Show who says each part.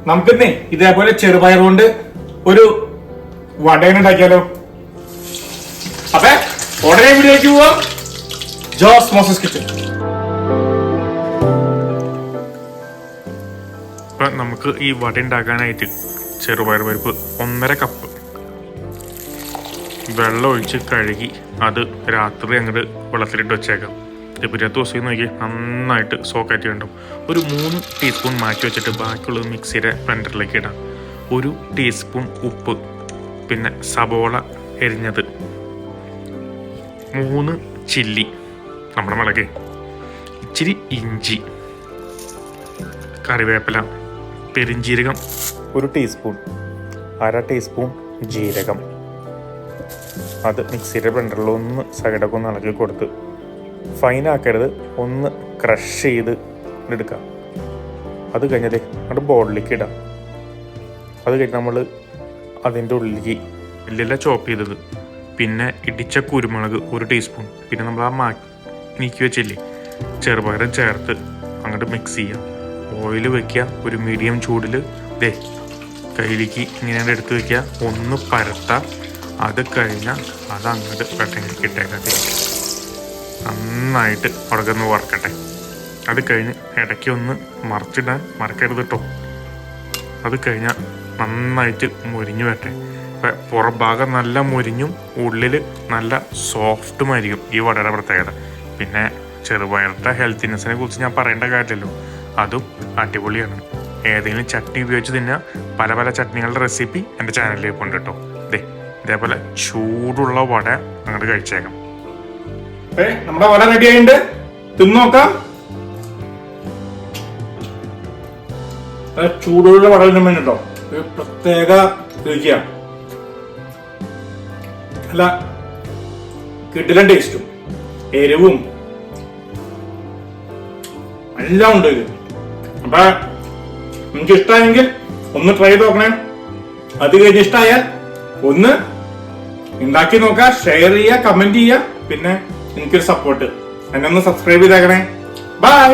Speaker 1: നമുക്കിന്നേ ഇതേപോലെ ചെറുപയർ കൊണ്ട് ഒരു വടയൻ ഉണ്ടാക്കിയാലോ. അപ്പൊ ഉടനെ വീഡിയോയ്ക്ക് പോവാം. ജോസ് മോസസ് കിച്ചൺ.
Speaker 2: നമുക്ക് ഈ വട ഉണ്ടാക്കാനായിട്ട് ചെറുപയർ പരിപ്പ് 1.5 കപ്പ് വെള്ളം ഒഴിച്ച് കഴുകി അത് രാത്രി അങ്ങോട്ട് വെള്ളത്തിലിട്ട് വെച്ചേക്കാം. പിറ്റത്തെ ദിവസം നോക്കി നന്നായിട്ട് സോക്കായിട്ട് ഉണ്ടാവും. ഒരു 3 ടീസ്പൂൺ മാറ്റി വെച്ചിട്ട് ബാക്കിയുള്ളത് മിക്സിയുടെ ബ്ലെൻഡറിലേക്ക് ഇടാം. 1 ടീസ്പൂൺ ഉപ്പ്, പിന്നെ സബോള എരിഞ്ഞത്, 3 ചില്ലി നമ്മുടെ മുളക്, ഇച്ചിരി ഇഞ്ചി, കറിവേപ്പില, പെരിഞ്ജീരകം 1 ടീസ്പൂൺ, 1/2 ടീസ്പൂൺ ജീരകം. അത് മിക്സിയുടെ ബ്ലെൻഡറിൽ ഒന്ന് സൈഡൊക്കെ ഒന്ന് ഇളക്കി കൊടുത്ത് ഫൈനാക്കരുത്, ഒന്ന് ക്രഷ് ചെയ്ത് എടുക്കാം. അത് കഴിഞ്ഞത് അത് ബോളിലേക്ക് ഇടാം. അത് കഴിഞ്ഞ് നമ്മൾ അതിൻ്റെ ഉള്ളിലേക്ക് വലിയ ചോപ്പ് ചെയ്തത്, പിന്നെ ഇടിച്ച കുരുമുളക് 1 ടീസ്പൂൺ, പിന്നെ നമ്മൾ ആ നീക്കി വെച്ചില്ലേ ചെറുപയറും ചേർത്ത് അങ്ങോട്ട് മിക്സ് ചെയ്യാം. ഓയിൽ വയ്ക്കുക, ഒരു മീഡിയം ചൂടിൽ കയ്യിലേക്ക് ഇങ്ങനെ എടുത്ത് വയ്ക്കുക, ഒന്ന് പരത്താം. അത് കഴിഞ്ഞാൽ അത് അങ്ങോട്ട് പെട്ടെന്ന് ഇട്ടേക്കട്ടെ, നന്നായിട്ട് ഉടകൊന്ന് വറക്കട്ടെ. അത് കഴിഞ്ഞ് ഇടയ്ക്ക് ഒന്ന് മറിച്ചിടാൻ മറക്കരുത് കേട്ടോ. അത് കഴിഞ്ഞാൽ നന്നായിട്ട് മുരിഞ്ഞു വരട്ടെ. പുറം ഭാഗം നല്ല മുരിഞ്ഞും ഉള്ളിൽ നല്ല സോഫ്റ്റുമായിരിക്കും ഈ വടയുടെ പ്രത്യേകത. പിന്നെ ചെറുപയറിൻ്റെ ഹെൽത്തിനെസ്സിനെ കുറിച്ച് ഞാൻ പറയേണ്ട കാര്യമില്ലല്ലോ, അതും അടിപൊളിയാണ്. ഏതെങ്കിലും ചട്നി ഉപയോഗിച്ച് തിന്നാ പല പല ചട്നികളുടെ റെസിപ്പി എൻ്റെ ചാനലിലേക്ക് ഉണ്ട് കേട്ടോ. ഇതേപോലെ ചൂടുള്ള വട അങ്ങോട്ട് കഴിച്ചേക്കാം.
Speaker 1: നമ്മുടെ വട റെഡി ആയിട്ടുണ്ട്, തിന്നോക്കാം. ചൂടുള്ള വട കേട്ടോ, ഒരു പ്രത്യേക രുചിയാണ്. അല്ല കിടിലൻ ടേസ്റ്റും എരിവും എല്ലാം ഉണ്ട് ഇത്. അപ്പൊ നിങ്ങൾക്ക് ഇഷ്ടമായെങ്കിൽ ഒന്ന് ട്രൈ ചെയ്ത് നോക്കണേ. അത് കഴിഞ്ഞ് ഇഷ്ടമായാൽ ഒന്ന് ഉണ്ടാക്കി നോക്കുക, ഷെയർ ചെയ്യുക, കമന്റ് ചെയ്യുക, പിന്നെ എനിക്കൊരു സപ്പോർട്ട് എന്നെ ഒന്ന് സബ്സ്ക്രൈബ് ചെയ്തേക്കണേ. ബൈ.